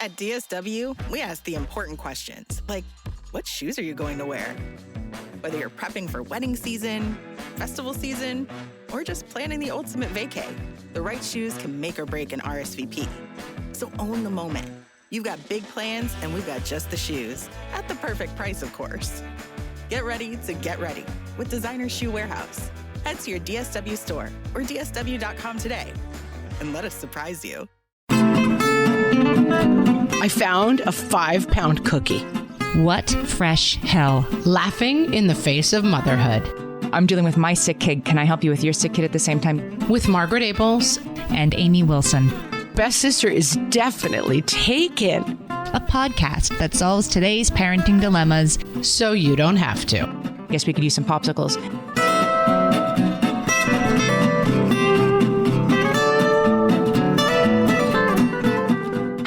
At DSW, we ask the important questions, like, what shoes are you going to wear? Whether you're prepping for wedding season, festival season, or just planning the ultimate vacay, the right shoes can make or break an RSVP. So own the moment. You've got big plans, and we've got just the shoes. At the perfect price, of course. Get ready to get ready with Designer Shoe Warehouse. Head to your DSW store or dsw.com today and let us surprise you. I found a 5-pound cookie. What fresh hell? Laughing in the face of motherhood. I'm dealing with my sick kid. Can I help you with your sick kid at the same time? With Margaret Abels and Amy Wilson. Best Sister is definitely taken. A podcast that solves today's parenting dilemmas so you don't have to. Guess we could use some popsicles.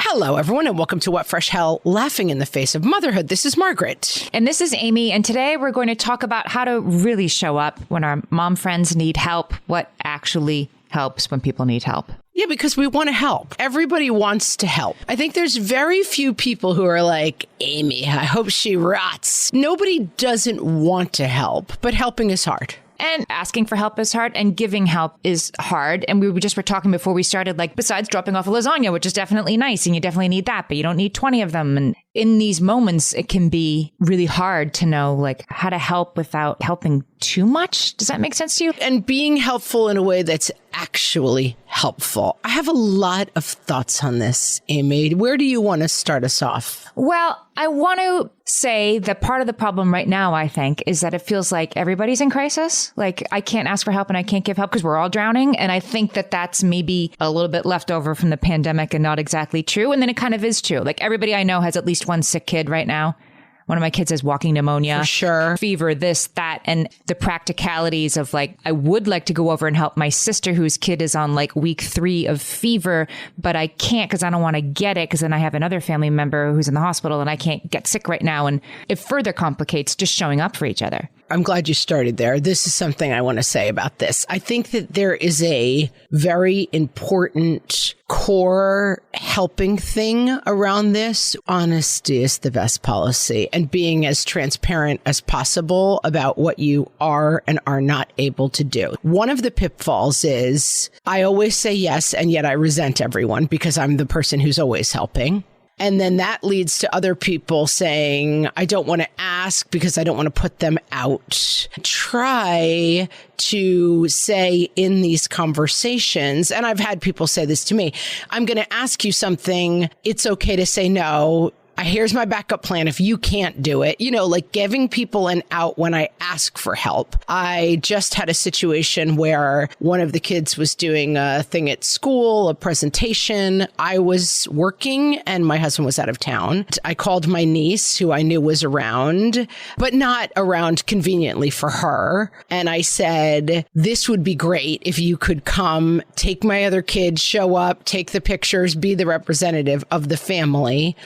Hello, everyone, and welcome to What Fresh Hell, Laughing in the Face of Motherhood. This is Margaret. And this is Amy. And today we're going to talk about how to really show up when our mom friends need help, what actually helps when people need help. Yeah, because we want to help. Everybody wants to help. I think there's very few people who are like, Amy, I hope she rots. Nobody doesn't want to help, but helping is hard. And asking for help is hard, and giving help is hard. And we were talking before we started, like, besides dropping off a lasagna, which is definitely nice, and you definitely need that, but you don't need 20 of them. And in these moments, it can be really hard to know, like, how to help without helping too much. Does that make sense to you? And being helpful in a way that's actually helpful. I have a lot of thoughts on this, Amy. Where do you want to start us off? Well, I want to say that part of the problem right now, I think, is that it feels like everybody's in crisis. Like, I can't ask for help and I can't give help because we're all drowning. And I think that that's maybe a little bit left over from the pandemic and not exactly true. And then it kind of is true. Like, everybody I know has at least one sick kid right now. One of my kids has walking pneumonia, for sure, fever, this, that, and the practicalities of, like, I would like to go over and help my sister whose kid is on like week 3 of fever, but I can't because I don't want to get it because then I have another family member who's in the hospital and I can't get sick right now. And it further complicates just showing up for each other. I'm glad you started there. This is something I want to say about this. I think that there is a very important core helping thing around this. Honesty is the best policy, and being as transparent as possible about what you are and are not able to do. One of the pitfalls is I always say yes, and yet I resent everyone because I'm the person who's always helping. And then that leads to other people saying, I don't want to ask because I don't want to put them out. Try to say in these conversations, and I've had people say this to me, I'm going to ask you something. It's okay to say no. Here's my backup plan if you can't do it. You know, like giving people an out when I ask for help. I just had a situation where one of the kids was doing a thing at school, a presentation. I was working and my husband was out of town. I called my niece, who I knew was around, but not around conveniently for her. And I said, this would be great if you could come, take my other kids, show up, take the pictures, be the representative of the family.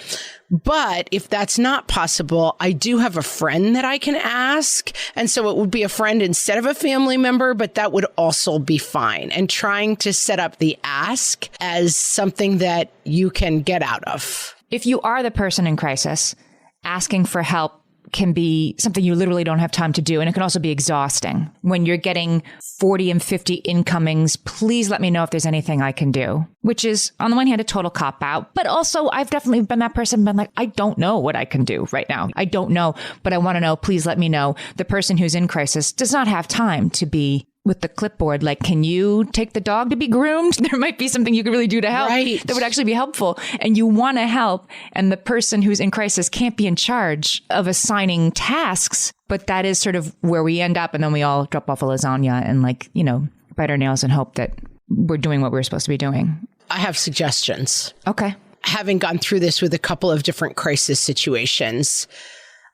But if that's not possible, I do have a friend that I can ask. And so it would be a friend instead of a family member, but that would also be fine. And trying to set up the ask as something that you can get out of. If you are the person in crisis, asking for help can be something you literally don't have time to do. And it can also be exhausting. When you're getting 40 and 50 incomings, please let me know if there's anything I can do, which is on the one hand, a total cop out. But also I've definitely been that person, been like, I don't know what I can do right now. I don't know, but I want to know. Please let me know. The person who's in crisis does not have time to be with the clipboard, like, can you take the dog to be groomed? There might be something you could really do to help that would actually be helpful. And you want to help. And the person who's in crisis can't be in charge of assigning tasks. But that is sort of where we end up. And then we all drop off a lasagna and, like, you know, bite our nails and hope that we're doing what we're supposed to be doing. I have suggestions. Okay. Having gone through this with a couple of different crisis situations,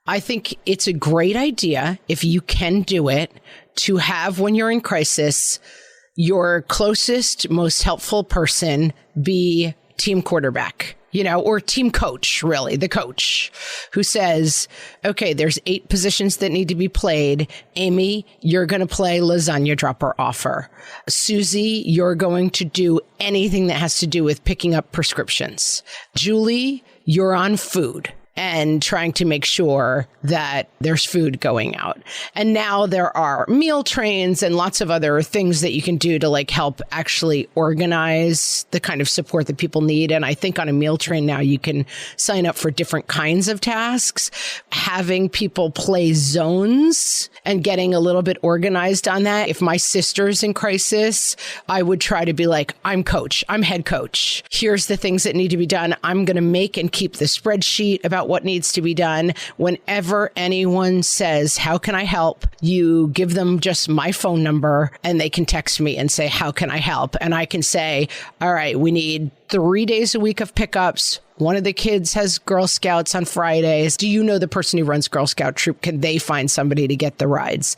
I think it's a great idea, if you can do it, to have, when you're in crisis, your closest, most helpful person be team quarterback, or team coach, really, the coach who says, okay, there's 8 positions that need to be played. Amy, you're going to play lasagna dropper offer. Susie, you're going to do anything that has to do with picking up prescriptions. Julie, you're on food and trying to make sure that there's food going out. And now there are meal trains and lots of other things that you can do to help actually organize the kind of support that people need. And I think on a meal train now you can sign up for different kinds of tasks, having people play zones and getting a little bit organized on that. If my sister's in crisis, I would try to be I'm coach, I'm head coach. Here's the things that need to be done. I'm going to make and keep the spreadsheet about what needs to be done. Whenever anyone says, how can I help? You give them just my phone number and they can text me and say, how can I help? And I can say, all right, we need 3 days a week of pickups. One of the kids has Girl Scouts on Fridays. Do you know the person who runs Girl Scout troop? Can they find somebody to get the rides?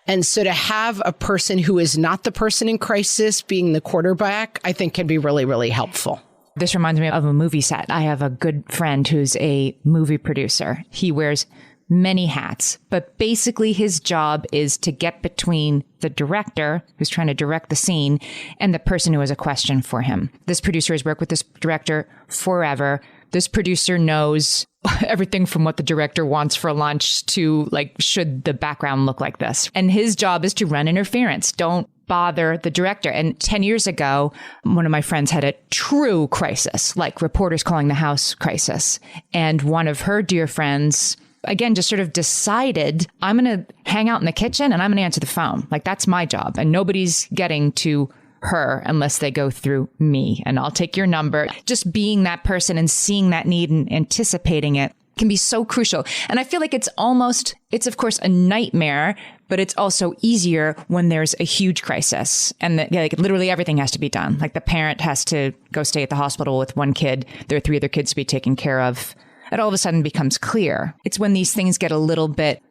And so to have a person who is not the person in crisis being the quarterback, I think can be really, really helpful. This reminds me of a movie set. I have a good friend who's a movie producer. He wears many hats, but basically his job is to get between the director who's trying to direct the scene and the person who has a question for him. This producer has worked with this director forever. This producer knows everything from what the director wants for lunch to should the background look like this? And his job is to run interference. Don't bother the director. And 10 years ago, one of my friends had a true crisis, reporters calling the house crisis. And one of her dear friends, again, just sort of decided, I'm going to hang out in the kitchen and I'm going to answer the phone. That's my job. And nobody's getting to her unless they go through me. And I'll take your number. Just being that person and seeing that need and anticipating it can be so crucial. And I feel like it's of course a nightmare, but it's also easier when there's a huge crisis and literally everything has to be done. The parent has to go stay at the hospital with one kid. There are 3 other kids to be taken care of. It all of a sudden becomes clear. It's when these things get a little bit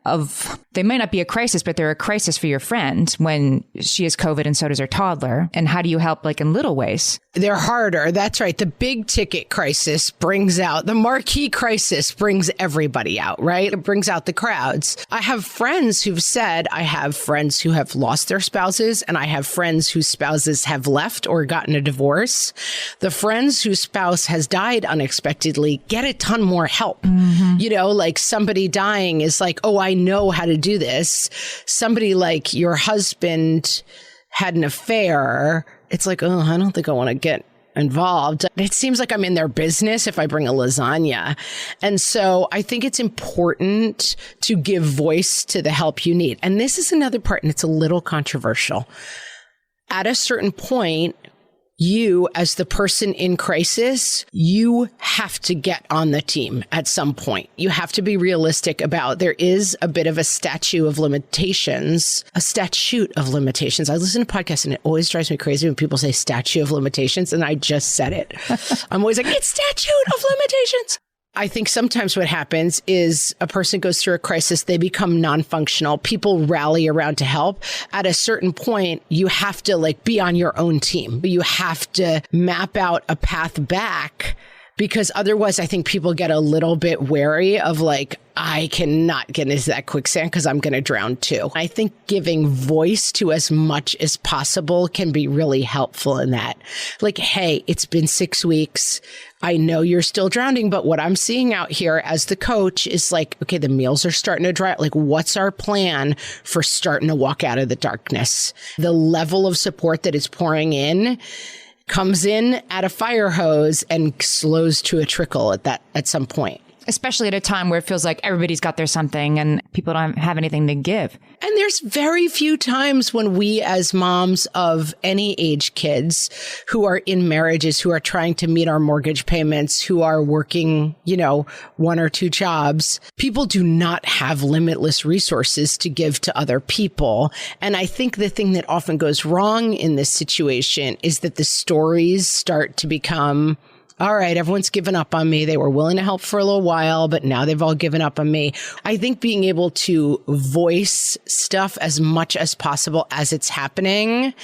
they might not be a crisis, but they're a crisis for your friend when she has COVID and so does her toddler. And how do you help in little ways? They're harder. That's right. The big ticket crisis the marquee crisis brings everybody out, right? It brings out the crowds. I have friends who've said, I have friends who have lost their spouses and I have friends whose spouses have left or gotten a divorce. The friends whose spouse has died unexpectedly get a ton more help. Mm-hmm. Somebody dying is oh, I know how to do this. Somebody your husband had an affair. It's oh, I don't think I want to get involved. It seems like I'm in their business if I bring a lasagna. And so I think it's important to give voice to the help you need. And this is another part, and it's a little controversial. At a certain point, you, as the person in crisis, you have to get on the team at some point. You have to be realistic about there is a bit of a statute of limitations. I listen to podcasts and it always drives me crazy when people say statute of limitations, and I just said it. I'm always it's statute of limitations. I think sometimes what happens is a person goes through a crisis, they become non-functional, people rally around to help. At a certain point, you have to be on your own team, but you have to map out a path back, because otherwise I think people get a little bit wary of I cannot get into that quicksand because I'm going to drown too. I think giving voice to as much as possible can be really helpful in that. Hey, it's been 6 weeks. I know you're still drowning, but what I'm seeing out here as the coach is okay, the meals are starting to dry. What's our plan for starting to walk out of the darkness? The level of support that is pouring in comes in at a fire hose and slows to a trickle at some point. Especially at a time where it feels like everybody's got their something and people don't have anything to give. And there's very few times when we as moms of any age kids who are in marriages, who are trying to meet our mortgage payments, who are working, 1 or 2 jobs, people do not have limitless resources to give to other people. And I think the thing that often goes wrong in this situation is that the stories start to become all right, everyone's given up on me. They were willing to help for a little while, but now they've all given up on me. I think being able to voice stuff as much as possible as it's happening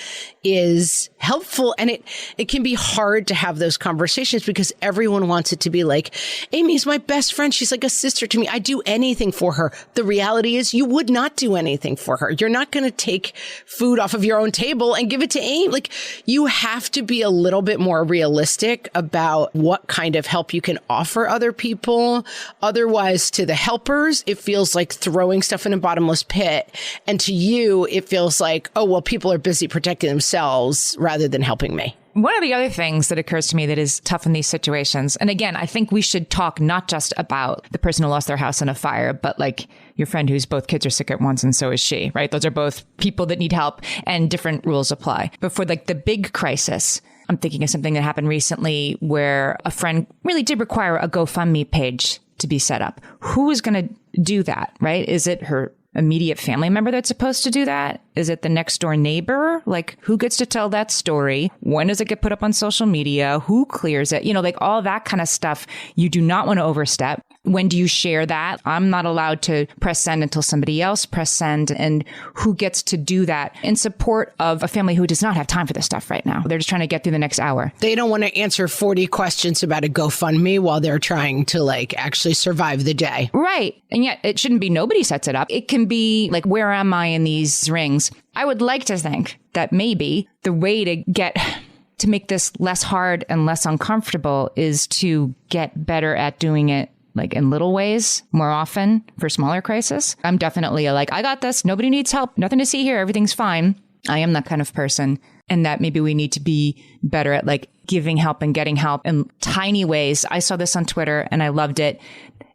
is helpful. And it can be hard to have those conversations because everyone wants it to be like, Amy's my best friend. She's like a sister to me. I do anything for her. The reality is you would not do anything for her. You're not going to take food off of your own table and give it to Amy. Like, you have to be a little bit more realistic about what kind of help you can offer other people. Otherwise, to the helpers, it feels like throwing stuff in a bottomless pit. And to you, it feels like, oh, well, people are busy protecting themselves rather than helping me. One of the other things that occurs to me that is tough in these situations, and again, I think we should talk not just about the person who lost their house in a fire, but like your friend whose both kids are sick at once and so is she, right? Those are both people that need help and different rules apply. But for like the big crisis, I'm thinking of something that happened recently where a friend really did require a GoFundMe page to be set up. Who is going to do that, right? Is it her immediate family member that's supposed to do that? Is it the next door neighbor? Like, who gets to tell that story? When does it get put up on social media? Who clears it? You know, like all that kind of stuff you do not want to overstep. When do you share that? I'm not allowed to press send until somebody else press send. And who gets to do that in support of a family who does not have time for this stuff right now? They're just trying to get through the next hour. They don't want to answer 40 questions about a GoFundMe while they're trying to like actually survive the day. Right. And yet it shouldn't be nobody sets it up. It can be like, where am I in these rings? I would like to think that maybe the way to make this less hard and less uncomfortable is to get better at doing it like in little ways more often for smaller crises. I'm definitely like, I got this. Nobody needs help. Nothing to see here. Everything's fine. I am that kind of person. And that maybe we need to be better at like giving help and getting help in tiny ways. I saw this on Twitter and I loved it.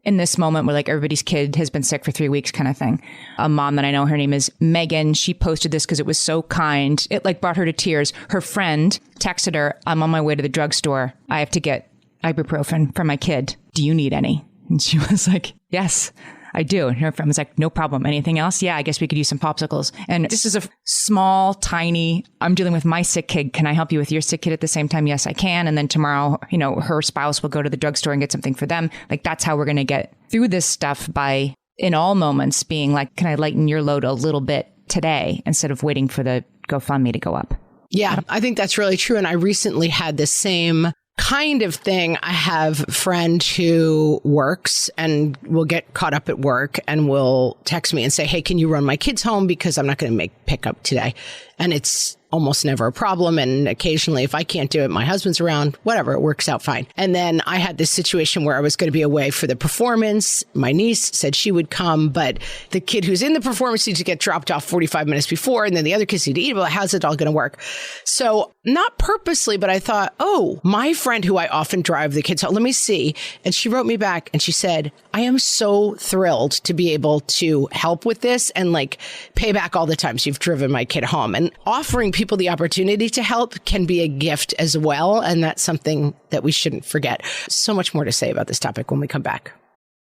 In this moment where like everybody's kid has been sick for 3 weeks kind of thing. A mom that I know, her name is Megan. She posted this because it was so kind. It like brought her to tears. Her friend texted her, I'm on my way to the drugstore. I have to get ibuprofen for my kid. Do you need any? And she was like, yes, I do. And her friend was like, no problem. Anything else? Yeah, I guess we could use some popsicles. And this is a small, tiny, I'm dealing with my sick kid. Can I help you with your sick kid at the same time? Yes, I can. And then tomorrow, you know, her spouse will go to the drugstore and get something for them. Like, that's how we're going to get through this stuff, by in all moments being like, can I lighten your load a little bit today instead of waiting for the GoFundMe to go up? Yeah, I think that's really true. And I recently had the same kind of thing. I have a friend who works and will get caught up at work and will text me and say, hey, can you run my kids home because I'm not going to make pickup today? And it's almost never a problem. And occasionally, if I can't do it, my husband's around, whatever, it works out fine. And then I had this situation where I was going to be away for the performance. My niece said she would come, but the kid who's in the performance needs to get dropped off 45 minutes before. And then the other kids need to eat. Well, how's it all going to work? So not purposely, but I thought, oh, my friend who I often drive the kids home, let me see. And she wrote me back and she said, I am so thrilled to be able to help with this and like pay back all the times you've driven my kid home. And offering people the opportunity to help can be a gift as well. And that's something that we shouldn't forget. So much more to say about this topic when we come back.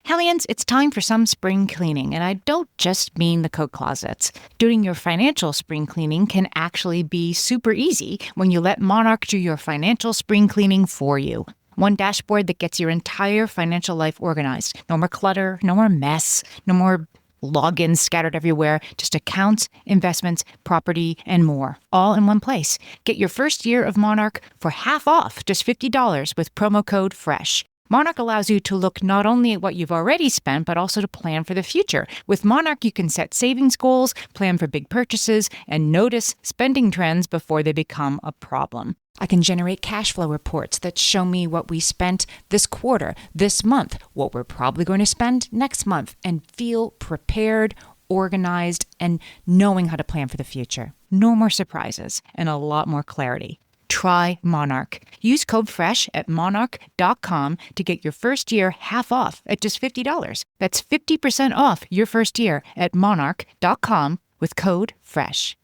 Hellions, it's time for some spring cleaning, and I don't just mean the coat closets. Doing your financial spring cleaning can actually be super easy when you let Monarch do your financial spring cleaning for you. One dashboard that gets your entire financial life organized. No more clutter, no more mess, no more logins scattered everywhere, just accounts, investments, property, and more, all in one place. Get your first year of Monarch for half off, just $50 with promo code FRESH. Monarch allows you to look not only at what you've already spent, but also to plan for the future. With Monarch, you can set savings goals, plan for big purchases, and notice spending trends before they become a problem. I can generate cash flow reports that show me what we spent this quarter, this month, what we're probably going to spend next month, and feel prepared, organized, and knowing how to plan for the future. No more surprises and a lot more clarity. Try Monarch. Use code FRESH at monarch.com to get your first year half off at just $50. That's 50% off your first year at monarch.com with code FRESH.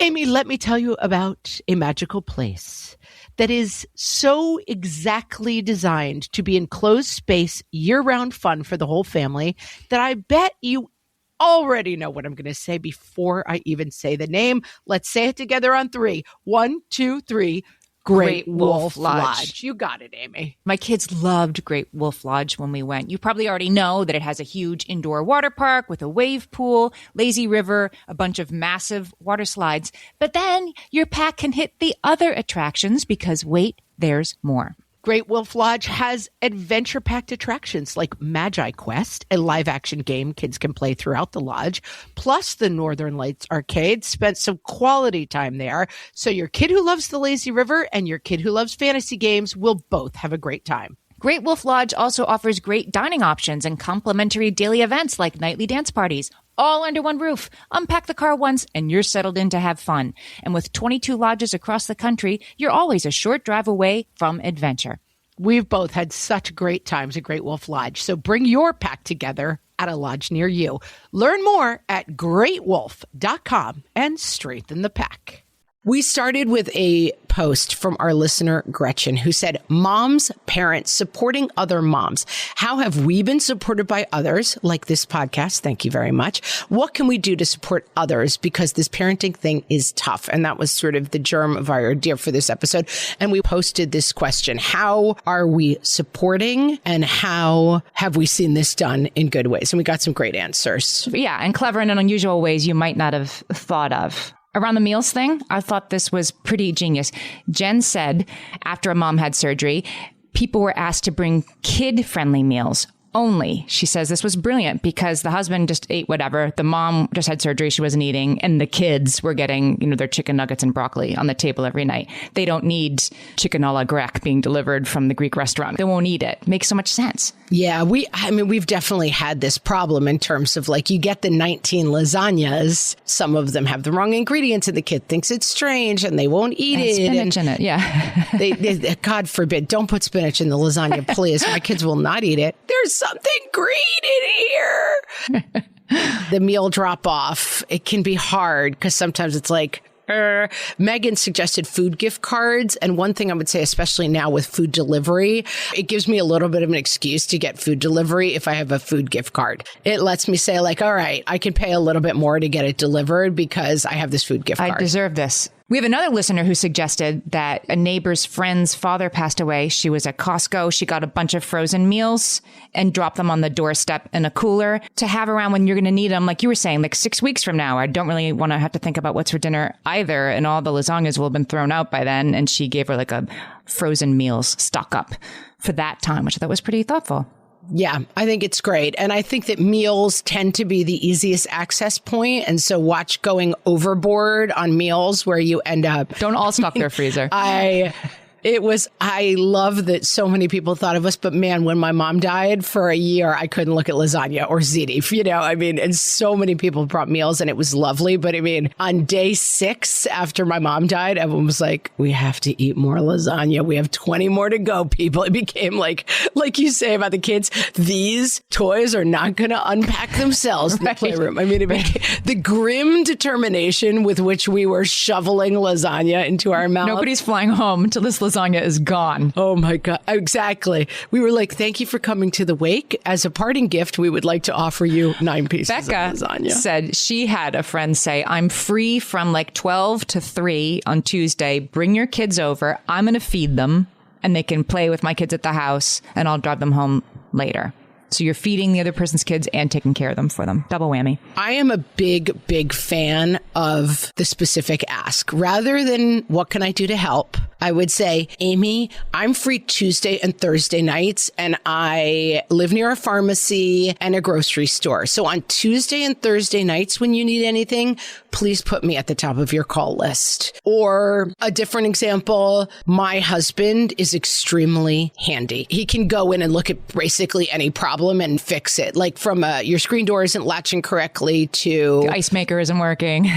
Amy, let me tell you about a magical place that is so exactly designed to be enclosed space, year-round fun for the whole family that I bet you already know what I'm going to say before I even say the name. Let's say it together on 3. 1, 2, 3. Great Wolf Lodge. You got it, Amy. My kids loved Great Wolf Lodge when we went. You probably already know that it has a huge indoor water park with a wave pool, lazy river, a bunch of massive water slides. But then your pack can hit the other attractions because wait, there's more. Great Wolf Lodge has adventure-packed attractions like Magi Quest, a live-action game kids can play throughout the lodge, plus the Northern Lights Arcade. Spent some quality time there, so your kid who loves the lazy river and your kid who loves fantasy games will both have a great time. Great Wolf Lodge also offers great dining options and complimentary daily events like nightly dance parties, all under one roof. Unpack the car once and you're settled in to have fun. And with 22 lodges across the country, you're always a short drive away from adventure. We've both had such great times at Great Wolf Lodge, so bring your pack together at a lodge near you. Learn more at greatwolf.com and strengthen the pack. We started with a post from our listener, Gretchen, who said, moms, parents, supporting other moms. How have we been supported by others, like this podcast? Thank you very much. What can we do to support others? Because this parenting thing is tough. And that was sort of the germ of our idea for this episode. And we posted this question. How are we supporting and how have we seen this done in good ways? And we got some great answers. Yeah, and clever and in unusual ways you might not have thought of. Around the meals thing, I thought this was pretty genius. Jen said after a mom had surgery, people were asked to bring kid-friendly meals only. She says this was brilliant because the husband just ate whatever. The mom just had surgery. She wasn't eating. And the kids were getting, their chicken nuggets and broccoli on the table every night. They don't need chicken a la grecque being delivered from the Greek restaurant. They won't eat it. Makes so much sense. Yeah, we've definitely had this problem in terms of you get the 19 lasagnas. Some of them have the wrong ingredients and the kid thinks it's strange and they won't eat it. Spinach in it, yeah. they, God forbid, don't put spinach in the lasagna, please. My kids will not eat it. There's something green in here. The meal drop off, it can be hard because sometimes it's Megan suggested food gift cards. And one thing I would say, especially now with food delivery, it gives me a little bit of an excuse to get food delivery if I have a food gift card. It lets me say all right, I can pay a little bit more to get it delivered because I have this food gift card. I deserve this. We have another listener who suggested that a neighbor's friend's father passed away. She was at Costco. She got a bunch of frozen meals and dropped them on the doorstep in a cooler to have around when you're going to need them. Like you were saying, 6 weeks from now, I don't really want to have to think about what's for dinner either. And all the lasagnas will have been thrown out by then. And she gave her a frozen meals stock up for that time, which I thought was pretty thoughtful. Yeah, I think it's great. And I think that meals tend to be the easiest access point. And so watch going overboard on meals where you end up. Don't all stock their freezer. I love that so many people thought of us, but man, when my mom died for a year, I couldn't look at lasagna or ziti, and so many people brought meals and it was lovely. But on day 6 after my mom died, everyone was like, we have to eat more lasagna. We have 20 more to go, people. It became like you say about the kids, these toys are not going to unpack themselves in the playroom. The grim determination with which we were shoveling lasagna into our mouth. Nobody's flying home until this lasagna is gone. Oh my God. Exactly. We were like, thank you for coming to the wake. As a parting gift, we would like to offer you 9 pieces of lasagna. Becca said she had a friend say, I'm free from 12 to 3 on Tuesday. Bring your kids over. I'm going to feed them and they can play with my kids at the house and I'll drive them home later. So you're feeding the other person's kids and taking care of them for them. Double whammy. I am a big, big fan of the specific ask. Rather than what can I do to help, I would say, Amy, I'm free Tuesday and Thursday nights, and I live near a pharmacy and a grocery store. So on Tuesday and Thursday nights, when you need anything, please put me at the top of your call list. Or a different example, my husband is extremely handy. He can go in and look at basically any problem and fix it. From your screen door isn't latching correctly to... The ice maker isn't working.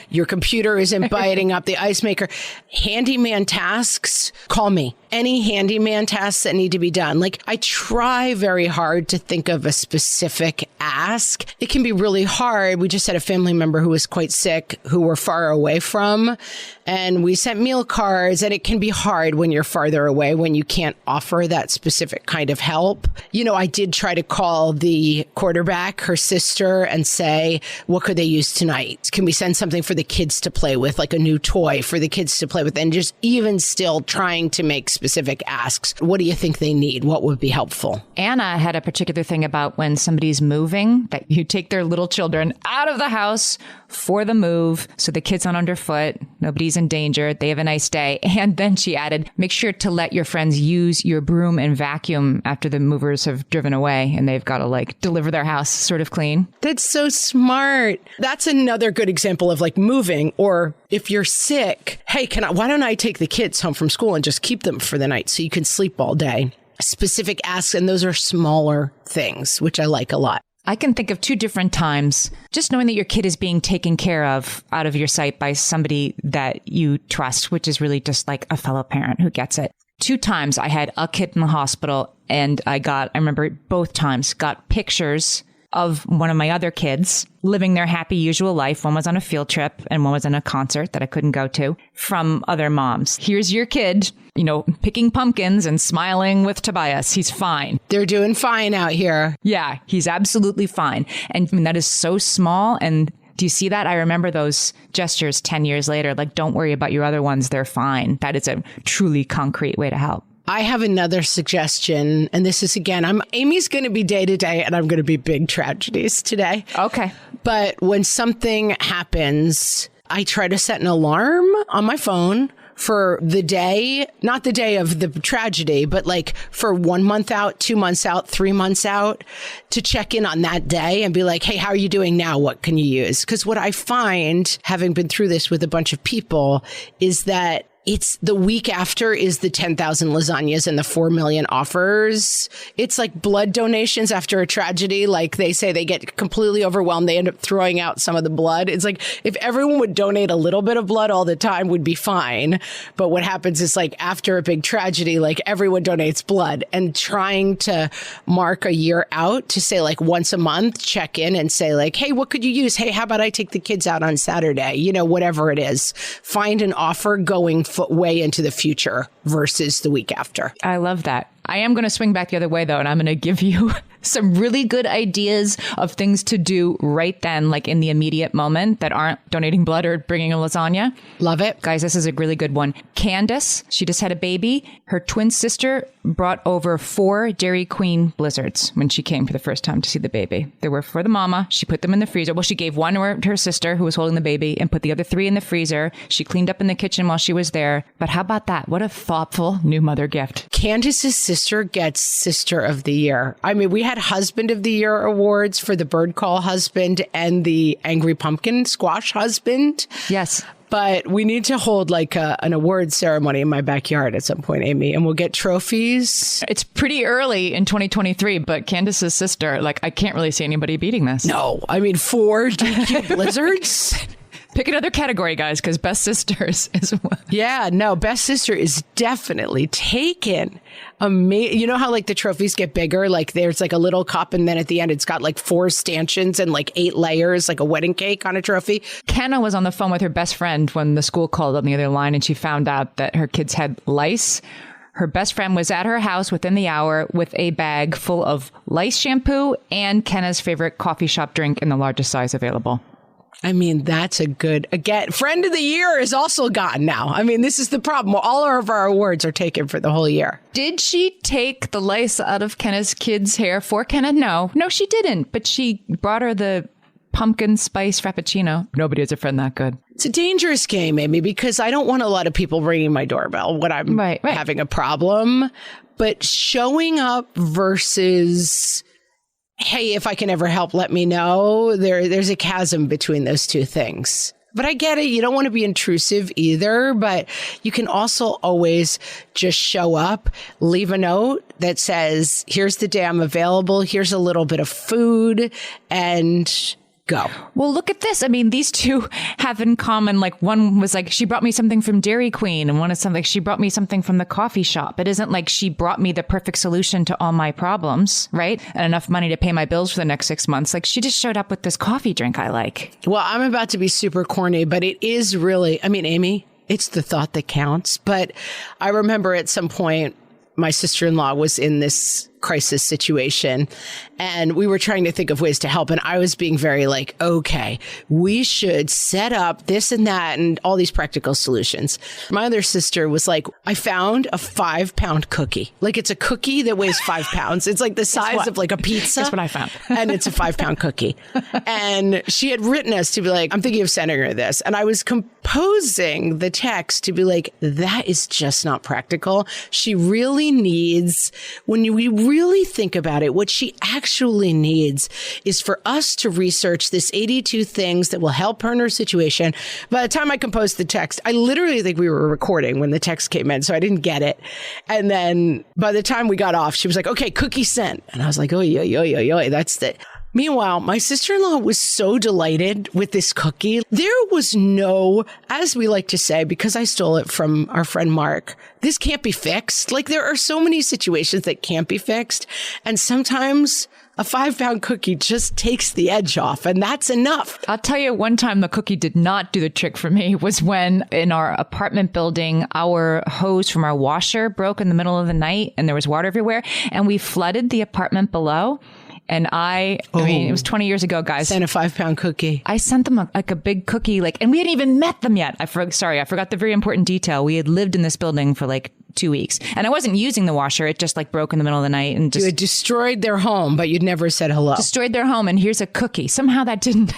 Your computer isn't biting up the ice maker. Handyman tasks, call me. any handyman tasks that need to be done. Like, I try very hard to think of a specific ask. It can be really hard. We just had a family member who was quite sick, who we're far away from, and we sent meal cards, and it can be hard when you're farther away, when you can't offer that specific kind of help. You know, I did try to call the quarterback, her sister, and say, what could they use tonight? Can we send something for the kids to play with, like a new toy for the kids to play with? And just even still trying to make specific asks. What do you think they need? What would be helpful? Anna had a particular thing about when somebody's moving, that you take their little children out of the house for the move so the kids aren't underfoot, nobody's in danger, they have a nice day. And then she added, make sure to let your friends use your broom and vacuum after the movers have driven away and they've got to like deliver their house sort of clean. That's so smart. That's another good example of like moving, or if you're sick, hey, why don't I take the kids home from school and just keep them for the night so you can sleep all day? Specific asks, and those are smaller things, which I like a lot. I can think of 2 different times, just knowing that your kid is being taken care of out of your sight by somebody that you trust, which is really just like a fellow parent who gets it. 2 times I had a kid in the hospital, and I remember both times, got pictures of one of my other kids living their happy usual life. One was on a field trip and one was in a concert that I couldn't go to, from other moms. Here's your kid, picking pumpkins and smiling with Tobias. He's fine. They're doing fine out here. Yeah, he's absolutely fine. And I mean, that is so small. And do you see that? I remember those gestures 10 years later. Like, don't worry about your other ones. They're fine. That is a truly concrete way to help. I have another suggestion, and this is, again, Amy's going to be day to day, and I'm going to be big tragedies today. Okay. But when something happens, I try to set an alarm on my phone for the day, not the day of the tragedy, but like for 1 month out, 2 months out, 3 months out, to check in on that day and be like, hey, how are you doing now? What can you use? Because what I find, having been through this with a bunch of people, is that it's the week after is the 10,000 lasagnas and the 4 million offers. It's like blood donations after a tragedy. Like they say, they get completely overwhelmed. They end up throwing out some of the blood. It's like if everyone would donate a little bit of blood all the time, would be fine. But what happens is, like, after a big tragedy, like everyone donates blood, and trying to mark a year out to say, like, once a month, check in and say, like, hey, what could you use? Hey, how about I take the kids out on Saturday? Whatever it is, find an offer going way into the future versus the week after. I love that. I am going to swing back the other way, though, and I'm going to give you some really good ideas of things to do right then, like in the immediate moment, that aren't donating blood or bringing a lasagna. Love it. Guys, this is a really good one. Candace, she just had a baby. Her twin sister brought over 4 Dairy Queen blizzards when she came for the first time to see the baby. They were for the mama. She put them in the freezer. Well, she gave one to her sister who was holding the baby and put the other 3 in the freezer. She cleaned up in the kitchen while she was there. But how about that? What a thoughtful new mother gift. Candace's sister gets Sister of the Year. I mean, we had Husband of the Year awards for the bird call husband and the angry pumpkin squash husband. Yes. But we need to hold like an award ceremony in my backyard at some point, Amy, and we'll get trophies. It's pretty early in 2023, but Candace's sister, like, I can't really see anybody beating this. No, I mean, 4 DQ blizzards. Pick another category, guys, because Best Sisters is one. Yeah, no, Best Sister is definitely taken. You know how like the trophies get bigger? Like there's like a little cup, and then at the end it's got like 4 stanchions and like 8 layers, like a wedding cake on a trophy. Kenna was on the phone with her best friend when the school called on the other line, and she found out that her kids had lice. Her best friend was at her house within the hour with a bag full of lice shampoo and Kenna's favorite coffee shop drink in the largest size available. I mean, that's a good, again, Friend of the Year is also gotten now. I mean, this is the problem. All of our awards are taken for the whole year. Did she take the lice out of Kenna's kids' hair for Kenna? No, she didn't. But she brought her the pumpkin spice frappuccino. Nobody has a friend that good. It's a dangerous game, Amy, because I don't want a lot of people ringing my doorbell when I'm having a problem. But showing up versus, hey, if I can ever help, let me know. There's a chasm between those two things. But I get it. You don't want to be intrusive either, but you can also always just show up, leave a note that says, here's the day I'm available. Here's a little bit of food, and Go. Well, look at this. I mean, these two have in common, like one was like, she brought me something from Dairy Queen, and one is something, she brought me something from the coffee shop. It isn't like she brought me the perfect solution to all my problems, right? And enough money to pay my bills for the next 6 months. Like, she just showed up with this coffee drink I like. Well, I'm about to be super corny, but it is really, I mean, Amy, it's the thought that counts. But I remember at some point, my sister-in-law was in this crisis situation and we were trying to think of ways to help. And I was being very like, okay, we should set up this and that and all these practical solutions. My other sister was like, I found a 5-pound cookie. Like, it's a cookie that weighs 5 pounds. It's like the size of like a pizza. That's what I found. And it's a 5-pound cookie. And she had written us to be like, I'm thinking of sending her this. And I was composing the text to be like, that is just not practical. She really needs, when we really think about it, what she actually needs is for us to research this 82 things that will help her in her situation. By the time I composed the text, I literally think we were recording when the text came in, so I didn't get it. And then by the time we got off, she was like, okay, cookie sent. And I was like, oh, that's the... Meanwhile, my sister-in-law was so delighted with this cookie. There was no, as we like to say, because I stole it from our friend Mark, this can't be fixed. Like, there are so many situations that can't be fixed. And sometimes a 5-pound cookie just takes the edge off, and that's enough. I'll tell you, one time the cookie did not do the trick for me was when in our apartment building, our hose from our washer broke in the middle of the night and there was water everywhere, and we flooded the apartment below. And I mean, it was 20 years ago, guys. Sent a 5-pound cookie. I sent them a big cookie, and we hadn't even met them yet. I forgot the very important detail. We had lived in this building for like 2 weeks, and I wasn't using the washer. It just like broke in the middle of the night, and just you had destroyed their home, but you'd never said hello. Destroyed their home, and here's a cookie. Somehow that didn't.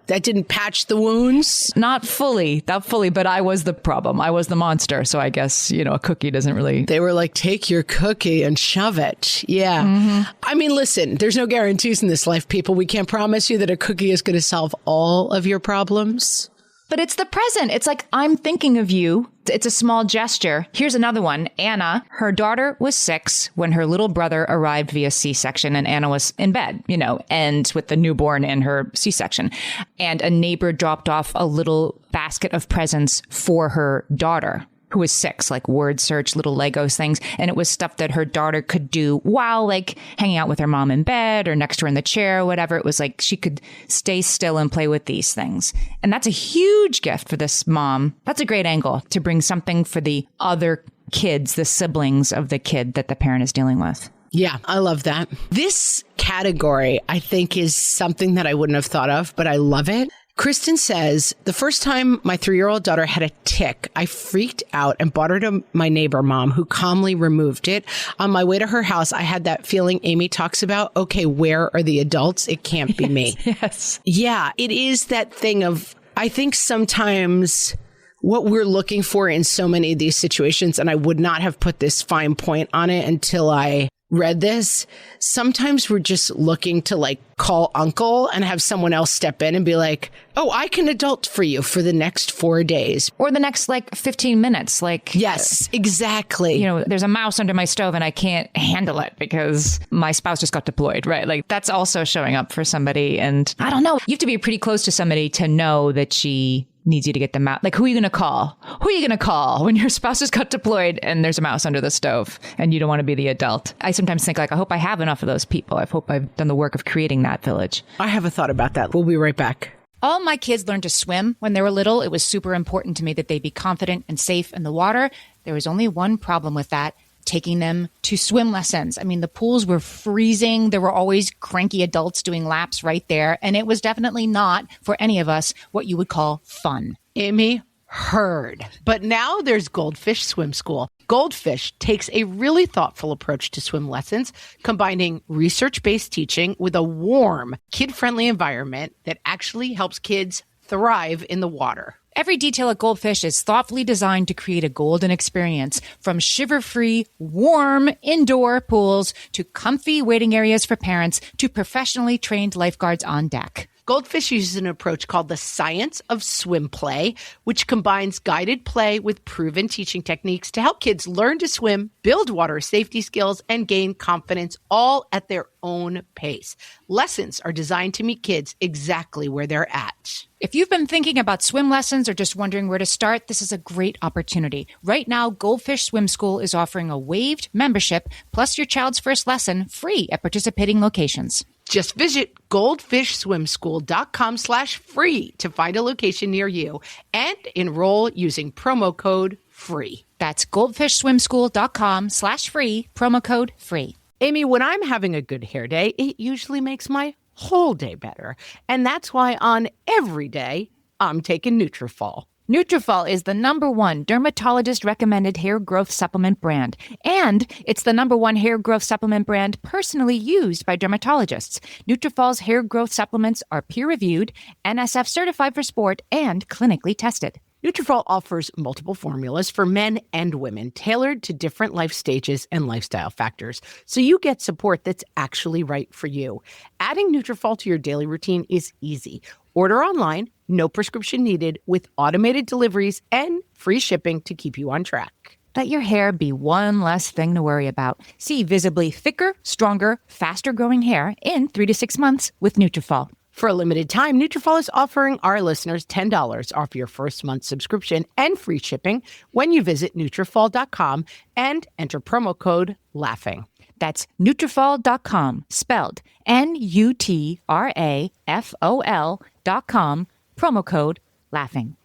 That didn't patch the wounds? Not fully, but I was the problem. I was the monster. So I guess, a cookie doesn't really... They were like, take your cookie and shove it. Yeah. Mm-hmm. I mean, listen, there's no guarantees in this life, people. We can't promise you that a cookie is going to solve all of your problems. But it's the present. It's like, I'm thinking of you. It's a small gesture. Here's another one. Anna, her daughter was 6 when her little brother arrived via C-section, and Anna was in bed, and with the newborn in her C-section. And a neighbor dropped off a little basket of presents for her daughter, who was 6, like word search, little Legos things. And it was stuff that her daughter could do while like hanging out with her mom in bed or next to her in the chair or whatever. It was like she could stay still and play with these things. And that's a huge gift for this mom. That's a great angle to bring something for the other kids, the siblings of the kid that the parent is dealing with. Yeah, I love that. This category, I think, is something that I wouldn't have thought of, but I love it. Kristen says, the first time my 3-year-old daughter had a tick, I freaked out and brought her to my neighbor mom, who calmly removed it. On my way to her house, I had that feeling Amy talks about. Okay, where are the adults? It can't be me. Yes. Yeah, it is that thing of, I think sometimes what we're looking for in so many of these situations, and I would not have put this fine point on it until I read this. Sometimes we're just looking to like call uncle and have someone else step in and be like, oh, I can adult for you for the next 4 days. Or the next like 15 minutes. Like, yes, exactly. There's a mouse under my stove and I can't handle it because my spouse just got deployed, right? Like, that's also showing up for somebody. And I don't know, you have to be pretty close to somebody to know that she needs you to get them out. Like, who are you going to call? Who are you going to call when your spouse just got deployed and there's a mouse under the stove and you don't want to be the adult? I sometimes think like, I hope I have enough of those people. I hope I've done the work of creating that village. I have a thought about that. We'll be right back. All my kids learned to swim when they were little. It was super important to me that they be confident and safe in the water. There was only one problem with that: taking them to swim lessons. I mean, the pools were freezing. There were always cranky adults doing laps right there. And it was definitely not, for any of us, what you would call fun. Amy, heard. But now there's Goldfish Swim School. Goldfish takes a really thoughtful approach to swim lessons, combining research-based teaching with a warm, kid-friendly environment that actually helps kids thrive in the water. Every detail at Goldfish is thoughtfully designed to create a golden experience, from shiver-free, warm indoor pools to comfy waiting areas for parents to professionally trained lifeguards on deck. Goldfish uses an approach called the science of swim play, which combines guided play with proven teaching techniques to help kids learn to swim, build water safety skills, and gain confidence all at their own pace. Lessons are designed to meet kids exactly where they're at. If you've been thinking about swim lessons or just wondering where to start, this is a great opportunity. Right now, Goldfish Swim School is offering a waived membership plus your child's first lesson free at participating locations. Just visit goldfishswimschool.com/free to find a location near you and enroll using promo code FREE. That's goldfishswimschool.com/free, promo code FREE. Amy, when I'm having a good hair day, it usually makes my whole day better. And that's why on every day, I'm taking Nutrafol. Nutrafol is the #1 dermatologist-recommended hair growth supplement brand. And it's the #1 hair growth supplement brand personally used by dermatologists. Nutrafol's hair growth supplements are peer-reviewed, NSF certified for sport, and clinically tested. Nutrafol offers multiple formulas for men and women tailored to different life stages and lifestyle factors, so you get support that's actually right for you. Adding Nutrafol to your daily routine is easy. Order online, no prescription needed, with automated deliveries and free shipping to keep you on track. Let your hair be one less thing to worry about. See visibly thicker, stronger, faster-growing hair in 3 to 6 months with Nutrafol. For a limited time, Nutrafol is offering our listeners $10 off your first month subscription and free shipping when you visit Nutrafol.com and enter promo code LAUGHING. That's Nutrafol.com, spelled Nutrafol.com, promo code LAUGHING.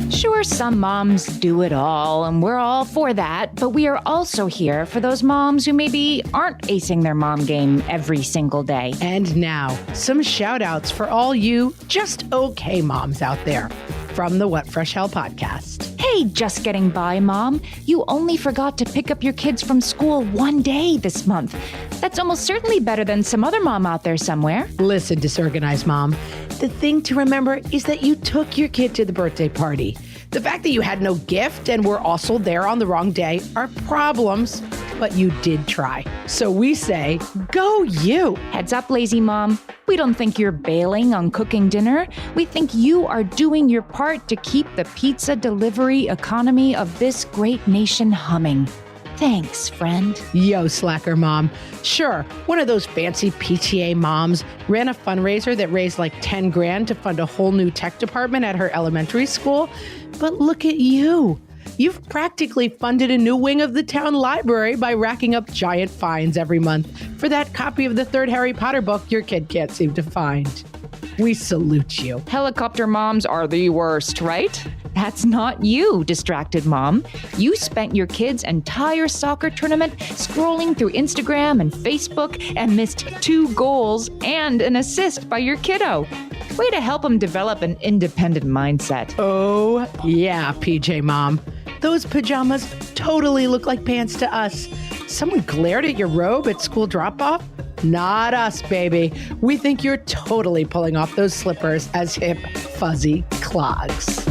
Sure, some moms do it all, and we're all for that, but we are also here for those moms who maybe aren't acing their mom game every single day. And now, some shout outs for all you just okay moms out there from the What Fresh Hell podcast. Hey, just getting by, Mom. You only forgot to pick up your kids from school one day this month. That's almost certainly better than some other mom out there somewhere. Listen, disorganized mom, the thing to remember is that you took your kid to the birthday party. The fact that you had no gift and were also there on the wrong day are problems, but you did try. So we say, go you. Heads up, lazy mom. We don't think you're bailing on cooking dinner. We think you are doing your part to keep the pizza delivery economy of this great nation humming. Thanks, friend. Yo, slacker mom. Sure, one of those fancy PTA moms ran a fundraiser that raised like 10 grand to fund a whole new tech department at her elementary school. But look at you. You've practically funded a new wing of the town library by racking up giant fines every month for that copy of the third Harry Potter book your kid can't seem to find. We salute you. Helicopter moms are the worst, right? That's not you, distracted mom. You spent your kid's entire soccer tournament scrolling through Instagram and Facebook and missed 2 goals and an assist by your kiddo. Way to help him develop an independent mindset. Oh, yeah, PJ mom. Those pajamas totally look like pants to us. Someone glared at your robe at school drop-off? Not us, baby. We think you're totally pulling off those slippers as hip, fuzzy clogs.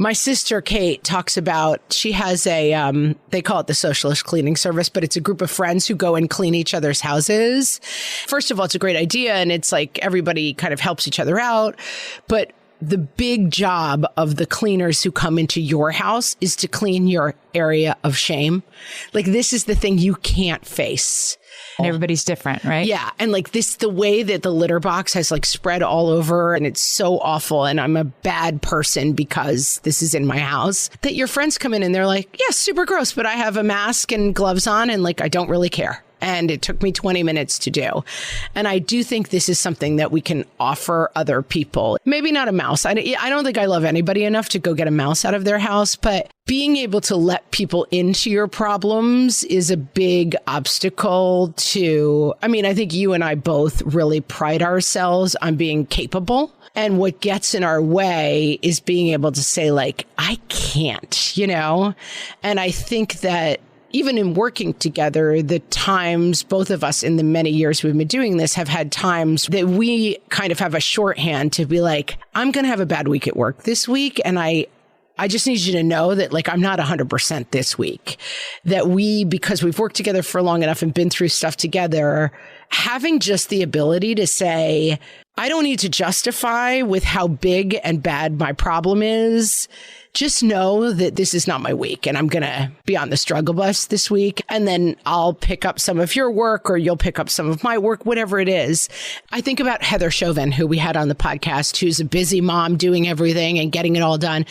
My sister, Kate, talks about, she has a, they call it the socialist cleaning service, but it's a group of friends who go and clean each other's houses. First of all, it's a great idea, and it's like everybody kind of helps each other out. But the big job of the cleaners who come into your house is to clean your area of shame. Like, this is the thing you can't face. And everybody's different, right? Yeah. And like this, the way that the litter box has like spread all over, and it's so awful. And I'm a bad person because this is in my house, that your friends come in and they're like, yeah, super gross, but I have a mask and gloves on and like, I don't really care. And it took me 20 minutes to do. And I do think this is something that we can offer other people. Maybe not a mouse. I don't think I love anybody enough to go get a mouse out of their house, but being able to let people into your problems is a big obstacle to, I mean, I think you and I both really pride ourselves on being capable. And what gets in our way is being able to say, like, I can't, you know? And I think that even in working together, the times both of us in the many years we've been doing this have had times that we kind of have a shorthand to be like, I'm going to have a bad week at work this week. And I I just need you to know that like, I'm not 100% this week, that because we've worked together for long enough and been through stuff together, having just the ability to say, I don't need to justify with how big and bad my problem is. Just know that this is not my week and I'm going to be on the struggle bus this week. And then I'll pick up some of your work or you'll pick up some of my work, whatever it is. I think about Heather Chauvin, who we had on the podcast, who's a busy mom doing everything and getting it all done.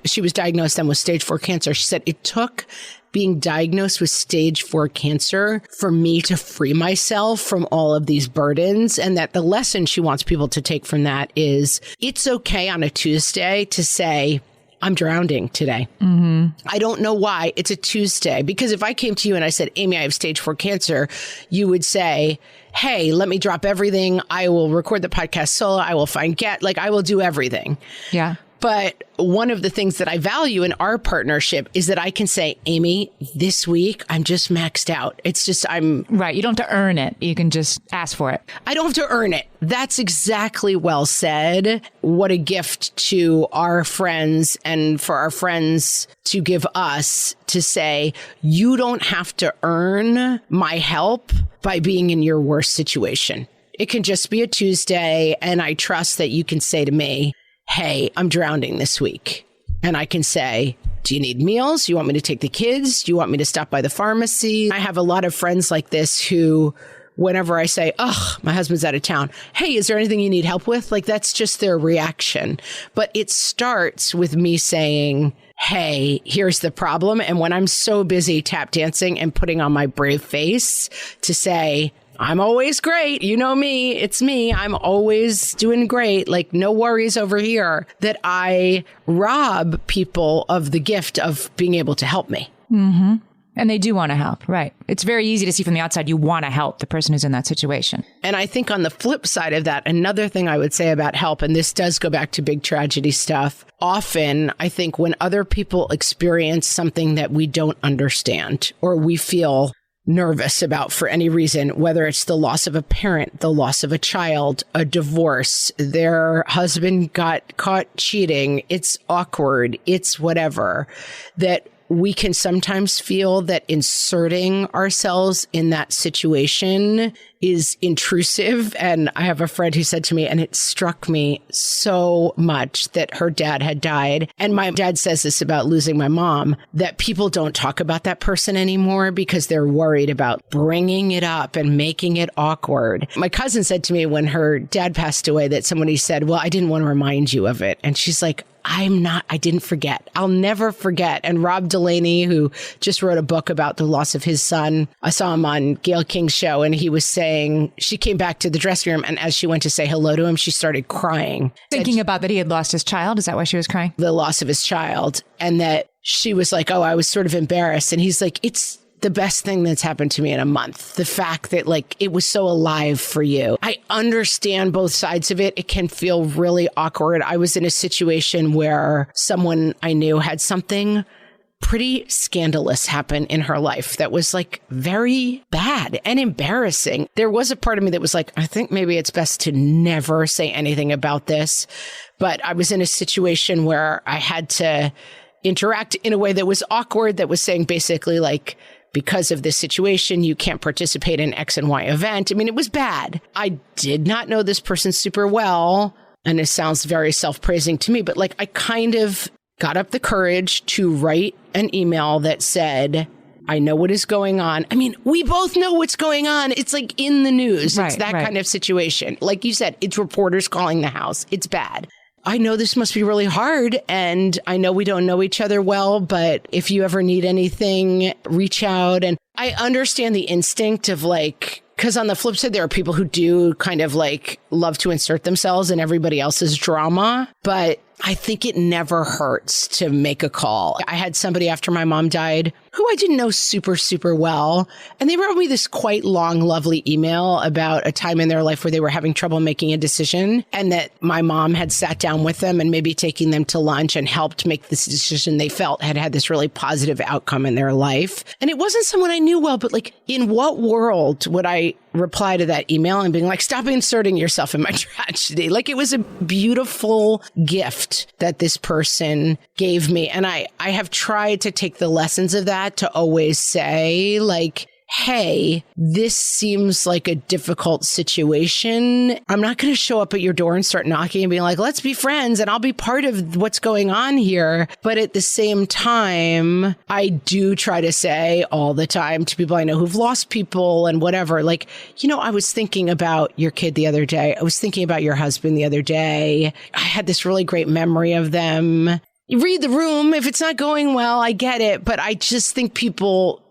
She was diagnosed then with stage 4 cancer. She said it took being diagnosed with stage 4 cancer for me to free myself from all of these burdens. And that the lesson she wants people to take from that is it's okay on a Tuesday to say, I'm drowning today. I don't know why. It's a Tuesday. Because if I came to you and I said, Amy, I have stage 4 cancer, you would say, hey, let me drop everything. I will record the podcast solo. I will I will do everything. Yeah. But one of the things that I value in our partnership is that I can say, Amy, this week, I'm just maxed out. It's just, Right. You don't have to earn it. You can just ask for it. I don't have to earn it. That's exactly well said. What a gift to our friends and for our friends to give us to say, you don't have to earn my help by being in your worst situation. It can just be a Tuesday. And I trust that you can say to me, hey, I'm drowning this week. And I can say, do you need meals? You want me to take the kids? Do you want me to stop by the pharmacy? I have a lot of friends like this who, whenever I say, my husband's out of town. Hey, is there anything you need help with? Like, that's just their reaction. But it starts with me saying, hey, here's the problem. And when I'm so busy tap dancing and putting on my brave face to say, I'm always great. You know me. It's me. I'm always doing great. Like, no worries over here, that I rob people of the gift of being able to help me. Mm-hmm. And they do want to help. Right. It's very easy to see from the outside you want to help the person who's in that situation. And I think on the flip side of that, another thing I would say about help, and this does go back to big tragedy stuff. Often, I think when other people experience something that we don't understand or we feel nervous about for any reason, whether it's the loss of a parent, the loss of a child, a divorce, their husband got caught cheating, it's awkward, it's whatever, that we can sometimes feel that inserting ourselves in that situation is intrusive. And I have a friend who said to me, and it struck me so much, that her dad had died. And my dad says this about losing my mom, that people don't talk about that person anymore because they're worried about bringing it up and making it awkward. My cousin said to me when her dad passed away that somebody said, well, I didn't want to remind you of it. And she's like, I didn't forget. I'll never forget. And Rob Delaney, who just wrote a book about the loss of his son, I saw him on Gayle King's show, and he was saying she came back to the dressing room, and as she went to say hello to him, she started crying. Thinking about that he had lost his child? Is that why she was crying? The loss of his child. And that she was like, oh, I was sort of embarrassed. And he's like, it's the best thing that's happened to me in a month. The fact that like it was so alive for you. I understand both sides of it. It can feel really awkward. I was in a situation where someone I knew had something pretty scandalous happen in her life that was like very bad and embarrassing. There was a part of me that was like, I think maybe it's best to never say anything about this. But I was in a situation where I had to interact in a way that was awkward, that was saying basically like, because of this situation, you can't participate in X and Y event. I mean, it was bad. I did not know this person super well. And it sounds very self-praising to me, but like I kind of got up the courage to write an email that said, I know what is going on. I mean, we both know what's going on. It's like in the news. It's that kind of situation. Like you said, it's reporters calling the house. It's bad. I know this must be really hard, and I know we don't know each other well, but if you ever need anything, reach out. And I understand the instinct of like, because on the flip side, there are people who do kind of like love to insert themselves in everybody else's drama, but I think it never hurts to make a call. I had somebody after my mom died who I didn't know super, super well. And they wrote me this quite long, lovely email about a time in their life where they were having trouble making a decision, and that my mom had sat down with them and maybe taking them to lunch and helped make this decision they felt had this really positive outcome in their life. And it wasn't someone I knew well, but like, in what world would I reply to that email and being like, stop inserting yourself in my tragedy. Like, it was a beautiful gift that this person gave me. And I have tried to take the lessons of that to always say, like, hey, this seems like a difficult situation. I'm not going to show up at your door and start knocking and being like, let's be friends and I'll be part of what's going on here. But at the same time, I do try to say all the time to people I know who've lost people and whatever, like, I was thinking about your kid the other day. I was thinking about your husband the other day. I had this really great memory of them. You read the room. If it's not going well, I get it. But I just think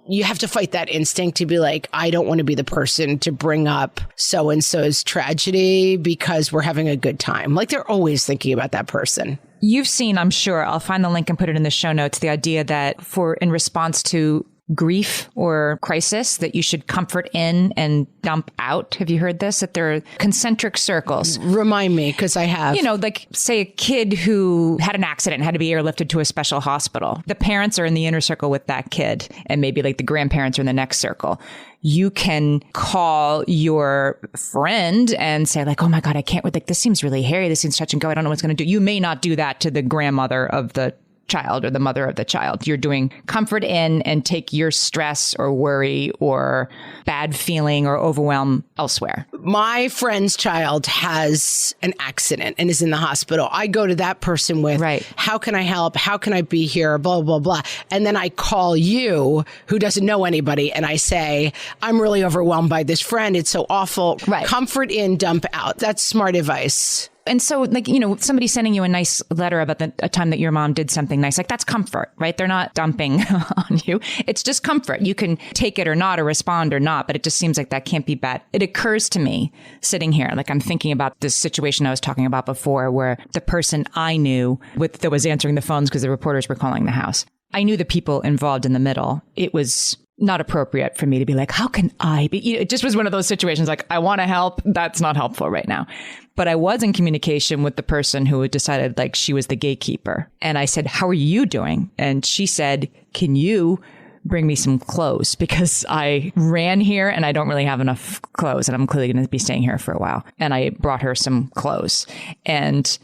you have to fight that instinct to be like, I don't want to be the person to bring up so-and-so's tragedy because we're having a good time. Like, they're always thinking about that person. You've seen, I'm sure, I'll find the link and put it in the show notes, the idea that in response to grief or crisis, that you should comfort in and dump out. Have you heard this? That there are concentric circles. Remind me, because I have. Like, say a kid who had an accident and had to be airlifted to a special hospital. The parents are in the inner circle with that kid, and maybe like the grandparents are in the next circle. You can call your friend and say like, oh my God, I can't wait. Like, this seems really hairy. This seems touch and go. I don't know what's going to do. You may not do that to the grandmother of the child or the mother of the child. You're doing comfort in and take your stress or worry or bad feeling or overwhelm elsewhere. My friend's child has an accident and is in the hospital. I go to that person with, right, how can I help? How can I be here? Blah, blah, blah. And then I call you, who doesn't know anybody, and I say, I'm really overwhelmed by this friend. It's so awful. Right. Comfort in, dump out. That's smart advice. And so, like, somebody sending you a nice letter about a time that your mom did something nice, like, that's comfort, right? They're not dumping on you. It's just comfort. You can take it or not, or respond or not, but it just seems like that can't be bad. It occurs to me sitting here, like, I'm thinking about this situation I was talking about before, where the person I knew that was answering the phones because the reporters were calling the house. I knew the people involved in the middle. It was not appropriate for me to be like, how can I be? It just was one of those situations like, I want to help. That's not helpful right now. But I was in communication with the person who had decided like she was the gatekeeper. And I said, how are you doing? And she said, can you bring me some clothes? Because I ran here and I don't really have enough clothes and I'm clearly going to be staying here for a while. And I brought her some clothes. And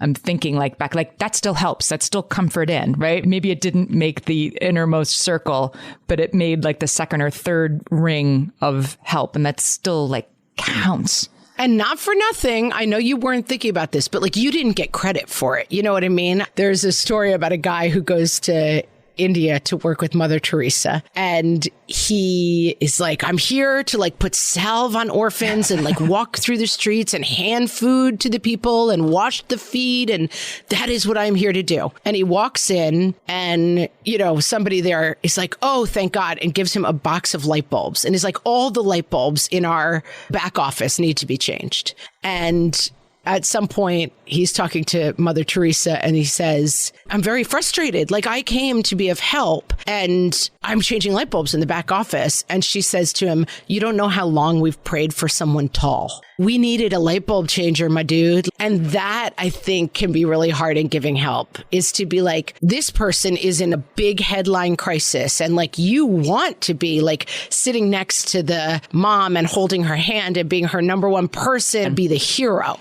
I'm thinking like back, like that still helps. That's still comfort in, right? Maybe it didn't make the innermost circle, but it made like the second or third ring of help. And that still like counts. And not for nothing, I know you weren't thinking about this, but like you didn't get credit for it. You know what I mean? There's a story about a guy who goes to India to work with Mother Teresa. And he is like, I'm here to like put salve on orphans and like walk through the streets and hand food to the people and wash the feet. And that is what I'm here to do. And he walks in and, you know, somebody there is like, oh, thank God, and gives him a box of light bulbs. And he's like, all the light bulbs in our back office need to be changed. And at some point, he's talking to Mother Teresa and he says, I'm very frustrated. Like, I came to be of help and I'm changing light bulbs in the back office. And she says to him, you don't know how long we've prayed for someone tall. We needed a light bulb changer, my dude. And that, I think, can be really hard in giving help, is to be like, this person is in a big headline crisis. And like, you want to be like sitting next to the mom and holding her hand and being her number one person and be the hero.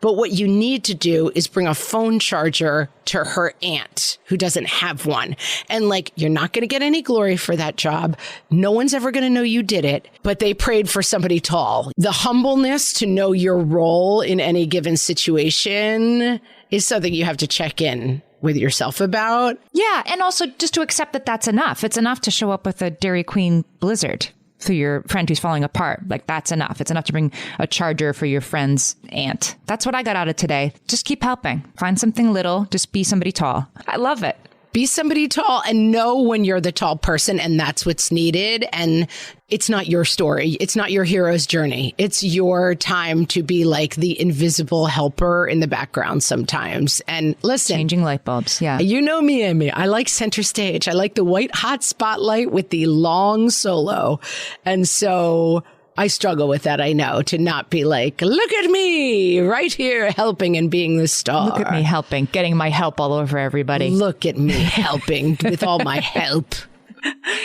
But what you need to do is bring a phone charger to her aunt who doesn't have one. And like, you're not going to get any glory for that job. No one's ever going to know you did it, but they prayed for somebody tall. The humbleness to know your role in any given situation is something you have to check in with yourself about. Yeah. And also just to accept that that's enough. It's enough to show up with a Dairy Queen Blizzard for your friend who's falling apart. Like, that's enough. It's enough to bring a charger for your friend's aunt. That's what I got out of today. Just keep helping. Find something little. Just be somebody tall. I love it. Be somebody tall and know when you're the tall person and that's what's needed. And it's not your story. It's not your hero's journey. It's your time to be like the invisible helper in the background sometimes. And listen. Changing light bulbs. Yeah. You know me, Amy. I like center stage. I like the white hot spotlight with the long solo. And so I struggle with that, I know, to not be like, look at me right here helping and being the star. Look at me helping, getting my help all over everybody. Look at me helping with all my help.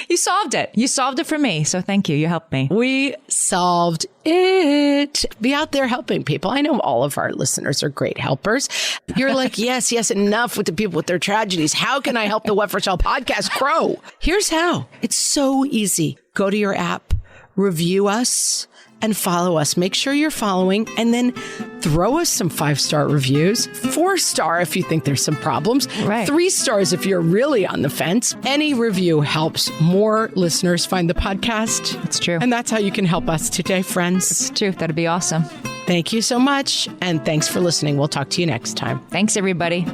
You solved it. You solved it for me. So thank you. You helped me. We solved it. Be out there helping people. I know all of our listeners are great helpers. You're like, yes, enough with the people with their tragedies. How can I help the What for Shell podcast grow? Here's how. It's so easy. Go to your app, review us, and follow us. Make sure you're following, and then throw us some 5-star reviews. 4-star if you think there's some problems. Right. 3 stars if you're really on the fence. Any review helps more listeners find the podcast. It's true. And that's how you can help us today, friends. It's true. That'd be awesome. Thank you so much, and thanks for listening. We'll talk to you next time. Thanks, everybody.